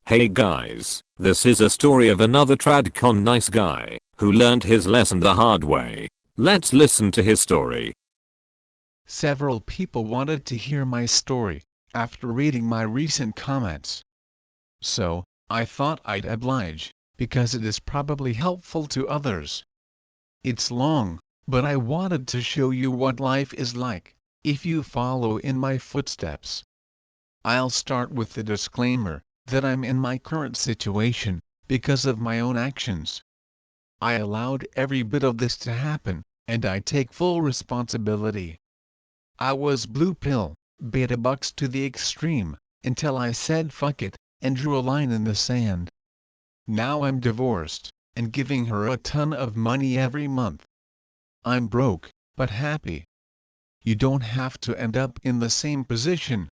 Hey guys, this is a story of another tradcon nice guy who learned his lesson the hard way. Let's listen to his story. Several people wanted to hear my story after reading my recent comments. So, I thought I'd oblige, because it is probably helpful to others. It's long, but I wanted to show you what life is like if you follow in my footsteps. I'll start with the disclaimer that I'm in my current situation because of my own actions. I allowed every bit of this to happen, and I take full responsibility. I was blue pill, beta bucks to the extreme, until I said fuck it, and drew a line in the sand. Now I'm divorced, and giving her a ton of money every month. I'm broke, but happy. You don't have to end up in the same position.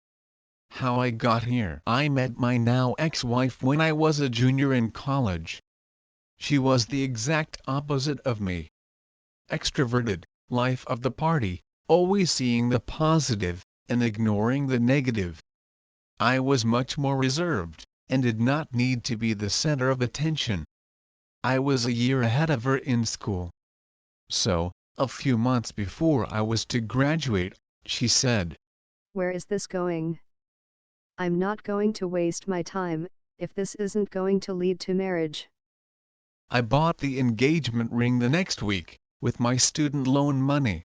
How I got here: I met my now ex-wife when I was a junior in college. She was the exact opposite of me. Extroverted, life of the party, always seeing the positive, and ignoring the negative. I was much more reserved, and did not need to be the center of attention. I was a year ahead of her in school. So, a few months before I was to graduate, she said, "Where is this going? I'm not going to waste my time, if this isn't going to lead to marriage." I bought the engagement ring the next week, with my student loan money.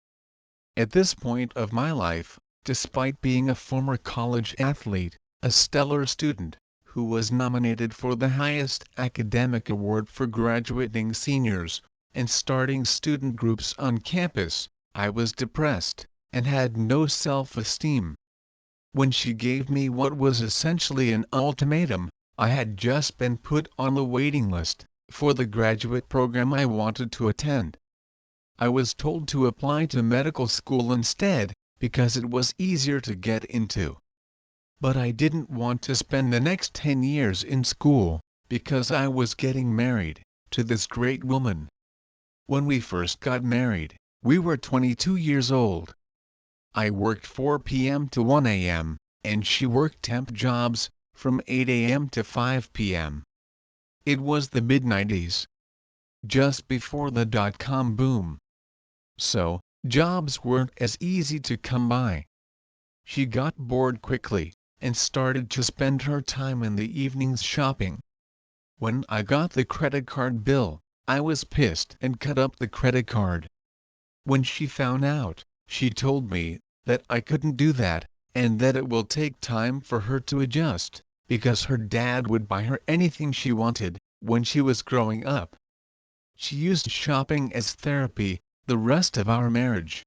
At this point of my life, despite being a former college athlete, a stellar student, who was nominated for the highest academic award for graduating seniors, and starting student groups on campus, I was depressed, and had no self-esteem. When she gave me what was essentially an ultimatum, I had just been put on the waiting list for the graduate program I wanted to attend. I was told to apply to medical school instead, because it was easier to get into. But I didn't want to spend the next 10 years in school, because I was getting married to this great woman. When we first got married, we were 22 years old. I worked 4 p.m. to 1 a.m., and she worked temp jobs from 8 a.m. to 5 p.m. It was the mid-90s, just before the dot-com boom. So, jobs weren't as easy to come by. She got bored quickly, and started to spend her time in the evenings shopping. When I got the credit card bill, I was pissed and cut up the credit card. When she found out, she told me that I couldn't do that, and that it will take time for her to adjust, because her dad would buy her anything she wanted when she was growing up. She used shopping as therapy the rest of our marriage.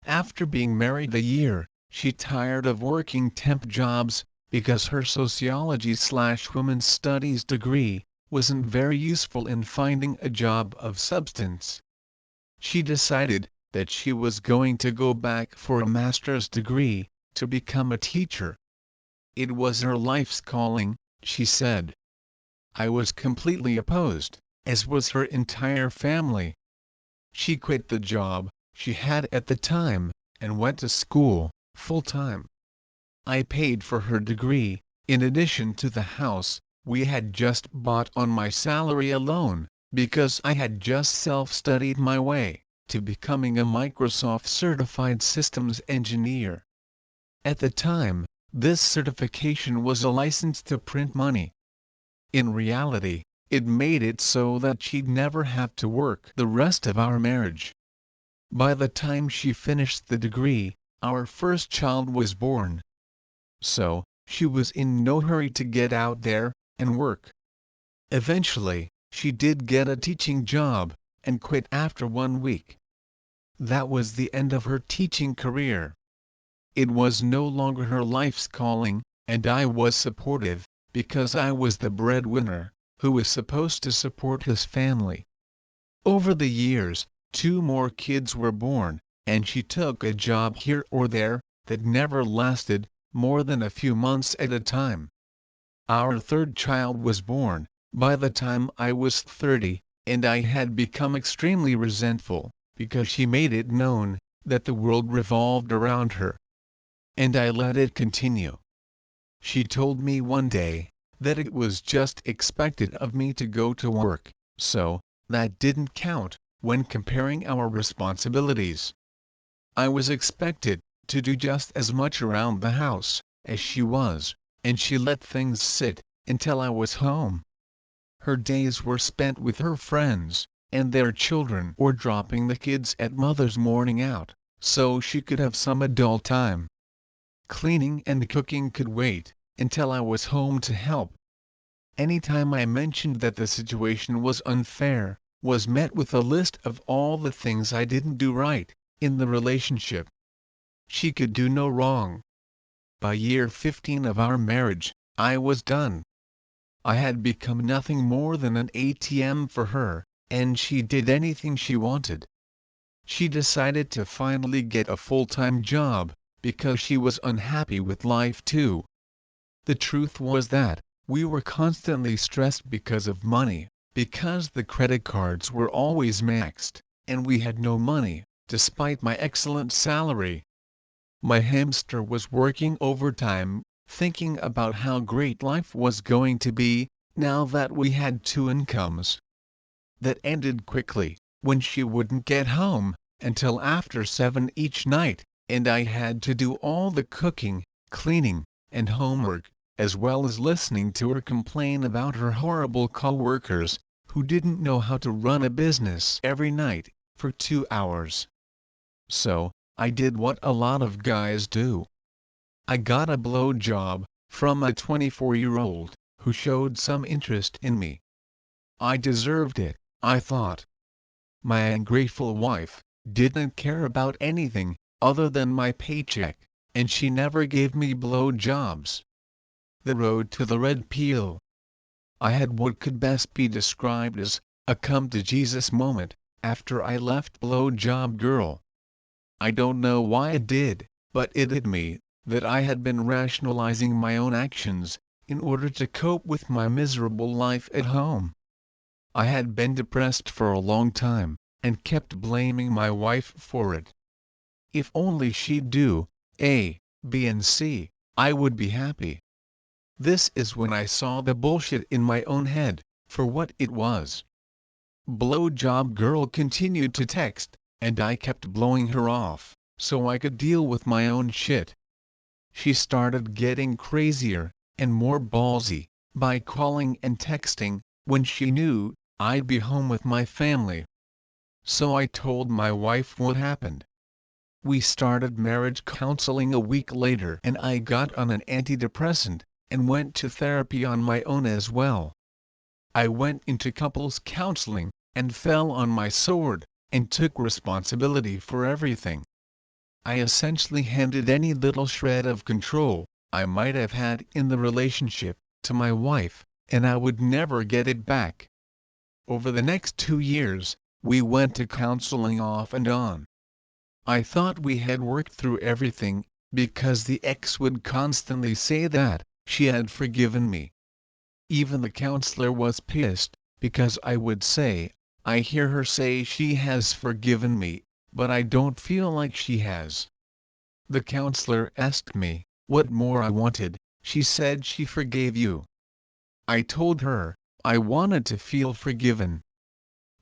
After being married a year, she tired of working temp jobs, because her sociology/women's studies degree wasn't very useful in finding a job of substance. She decided that she was going to go back for a master's degree, to become a teacher. It was her life's calling, she said. I was completely opposed, as was her entire family. She quit the job she had at the time, and went to school, full-time. I paid for her degree, in addition to the house we had just bought on my salary alone, because I had just self-studied my way to becoming a Microsoft certified systems engineer. At the time, this certification was a license to print money. In reality, it made it so that she'd never have to work the rest of our marriage. By the time she finished the degree, our first child was born. So, she was in no hurry to get out there and work. Eventually, she did get a teaching job, and quit after 1 week. That was the end of her teaching career. It was no longer her life's calling, and I was supportive, because I was the breadwinner, who was supposed to support his family. Over the years, 2 more kids were born, and she took a job here or there that never lasted more than a few months at a time. Our third child was born by the time I was 30, and I had become extremely resentful, because she made it known that the world revolved around her. And I let it continue. She told me one day that it was just expected of me to go to work, so that didn't count when comparing our responsibilities. I was expected to do just as much around the house as she was, and she let things sit until I was home. Her days were spent with her friends and their children or dropping the kids at mother's morning out, so she could have some adult time. Cleaning and cooking could wait until I was home to help. Anytime I mentioned that the situation was unfair, was met with a list of all the things I didn't do right in the relationship. She could do no wrong. By year 15 of our marriage, I was done. I had become nothing more than an ATM for her, and she did anything she wanted. She decided to finally get a full-time job, because she was unhappy with life too. The truth was that we were constantly stressed because of money, because the credit cards were always maxed, and we had no money, despite my excellent salary. My hamster was working overtime, thinking about how great life was going to be, now that we had two incomes. That ended quickly, when she wouldn't get home until after 7 each night, and I had to do all the cooking, cleaning, and homework, as well as listening to her complain about her horrible co-workers, who didn't know how to run a business every night, for 2 hours. So, I did what a lot of guys do. I got a blow job from a 24-year-old who showed some interest in me. I deserved it, I thought. My ungrateful wife didn't care about anything other than my paycheck, and she never gave me blow jobs. The road to the red pill. I had what could best be described as a come to Jesus moment after I left blow job girl. I don't know why it did, but it hit me that I had been rationalizing my own actions in order to cope with my miserable life at home. I had been depressed for a long time, and kept blaming my wife for it. If only she'd do A, B and C, I would be happy. This is when I saw the bullshit in my own head, for what it was. Blowjob girl continued to text, and I kept blowing her off, so I could deal with my own shit. She started getting crazier, and more ballsy, by calling and texting, when she knew I'd be home with my family. So I told my wife what happened. We started marriage counseling a week later and I got on an antidepressant, and went to therapy on my own as well. I went into couples counseling, and fell on my sword, and took responsibility for everything. I essentially handed any little shred of control I might have had in the relationship to my wife, and I would never get it back. Over the next 2 years, we went to counseling off and on. I thought we had worked through everything, because the ex would constantly say that she had forgiven me. Even the counselor was pissed, because I would say, I hear her say she has forgiven me, but I don't feel like she has. The counselor asked me what more I wanted. She said she forgave you. I told her I wanted to feel forgiven.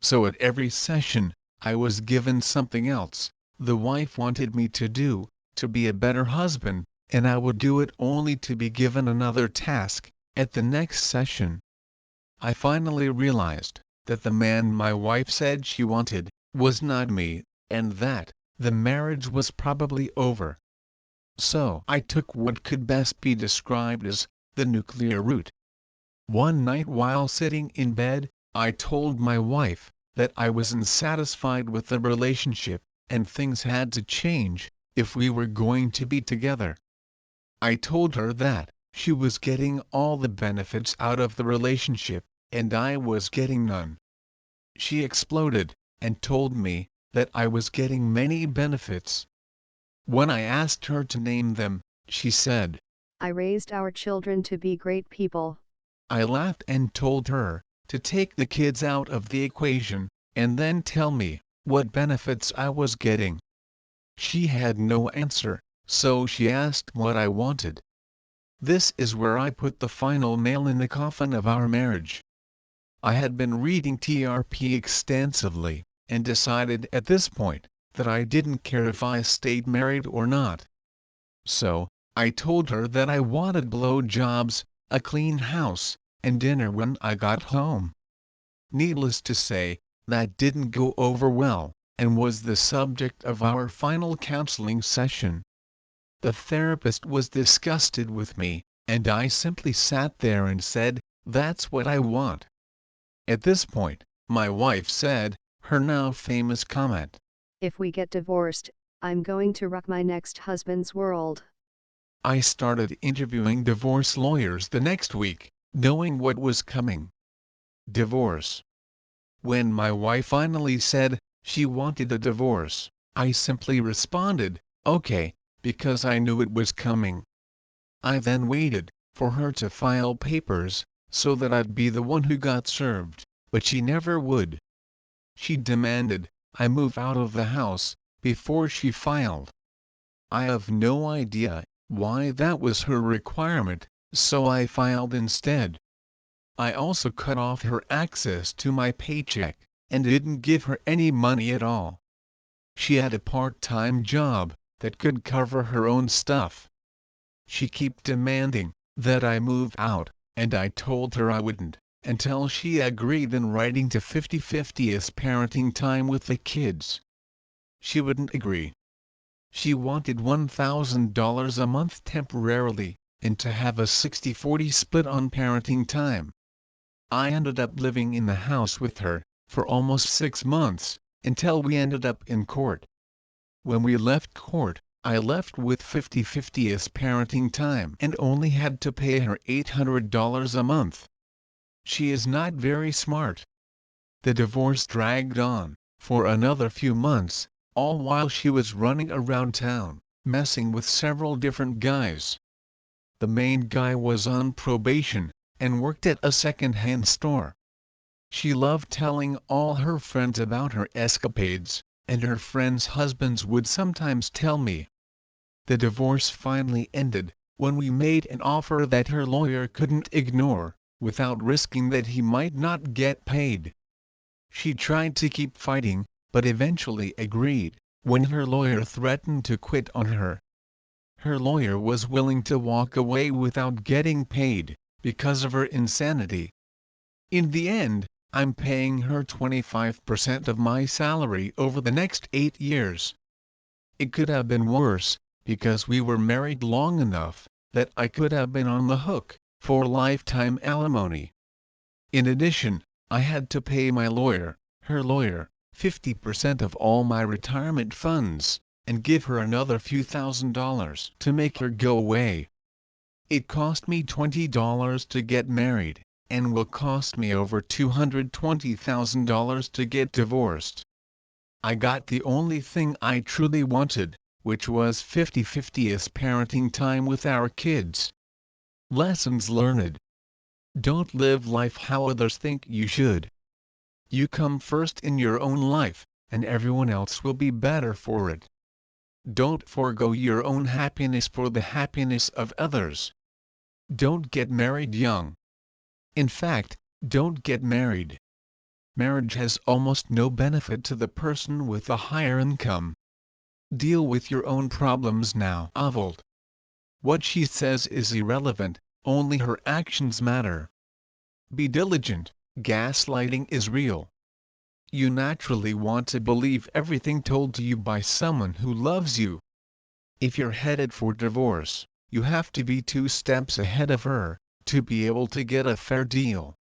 So at every session, I was given something else the wife wanted me to do, to be a better husband, and I would do it only to be given another task at the next session. I finally realized that the man my wife said she wanted was not me, and that the marriage was probably over. So I took what could best be described as the nuclear route. One night while sitting in bed, I told my wife that I wasn't satisfied with the relationship, and things had to change if we were going to be together. I told her that she was getting all the benefits out of the relationship, and I was getting none. She exploded, and told me that I was getting many benefits. When I asked her to name them, she said, I raised our children to be great people. I laughed and told her to take the kids out of the equation, and then tell me what benefits I was getting. She had no answer, so she asked what I wanted. This is where I put the final nail in the coffin of our marriage. I had been reading TRP extensively, and decided at this point that I didn't care if I stayed married or not. So, I told her that I wanted blowjobs, a clean house, and dinner when I got home. Needless to say, that didn't go over well, and was the subject of our final counseling session. The therapist was disgusted with me, and I simply sat there and said, "That's what I want." At this point, my wife said, her now famous comment, If we get divorced, I'm going to rock my next husband's world. I started interviewing divorce lawyers the next week, knowing what was coming. Divorce. When my wife finally said she wanted a divorce, I simply responded, "Okay," because I knew it was coming. I then waited for her to file papers, so that I'd be the one who got served, but she never would. She demanded I move out of the house before she filed. I have no idea why that was her requirement, so I filed instead. I also cut off her access to my paycheck, and didn't give her any money at all. She had a part-time job that could cover her own stuff. She kept demanding that I move out, and I told her I wouldn't, until she agreed in writing to 50-50 as parenting time with the kids. She wouldn't agree. She wanted $1,000 a month temporarily, and to have a 60-40 split on parenting time. I ended up living in the house with her for almost 6 months, until we ended up in court. When we left court, I left with 50-50 as parenting time and only had to pay her $800 a month. She is not very smart. The divorce dragged on for another few months, all while she was running around town, messing with several different guys. The main guy was on probation and worked at a second-hand store. She loved telling all her friends about her escapades, and her friends' husbands would sometimes tell me. The divorce finally ended when we made an offer that her lawyer couldn't ignore, without risking that he might not get paid. She tried to keep fighting, but eventually agreed when her lawyer threatened to quit on her. Her lawyer was willing to walk away without getting paid, because of her insanity. In the end, I'm paying her 25% of my salary over the next 8 years. It could have been worse, because we were married long enough that I could have been on the hook for lifetime alimony. In addition, I had to pay my lawyer, her lawyer, 50% of all my retirement funds, and give her another few $1,000s to make her go away. It cost me $20 to get married, and will cost me over $220,000 to get divorced. I got the only thing I truly wanted, which was 50-50 as parenting time with our kids. Lessons learned. Don't live life how others think you should. You come first in your own life, and everyone else will be better for it. Don't forego your own happiness for the happiness of others. Don't get married young. In fact, don't get married. Marriage has almost no benefit to the person with a higher income. Deal with your own problems now. Avolt. What she says is irrelevant, only her actions matter. Be diligent, gaslighting is real. You naturally want to believe everything told to you by someone who loves you. If you're headed for divorce, you have to be 2 steps ahead of her, to be able to get a fair deal.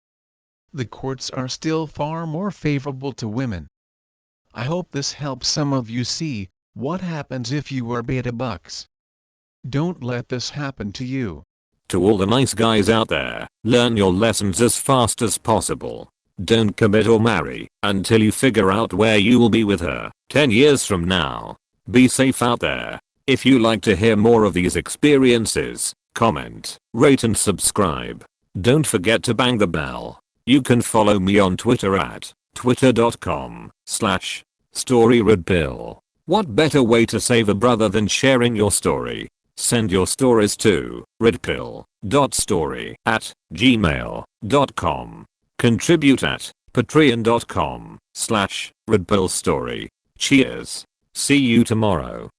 The courts are still far more favorable to women. I hope this helps some of you see what happens if you are beta bucks. Don't let this happen to you. To all the nice guys out there, learn your lessons as fast as possible. Don't commit or marry until you figure out where you will be with her 10 years from now. Be safe out there. If you like to hear more of these experiences, comment, rate and subscribe. Don't forget to bang the bell. You can follow me on Twitter at twitter.com/storyredpill. What better way to save a brother than sharing your story? Send your stories to redpill.story@gmail.com. Contribute at patreon.com/redpillstory. Cheers. See you tomorrow.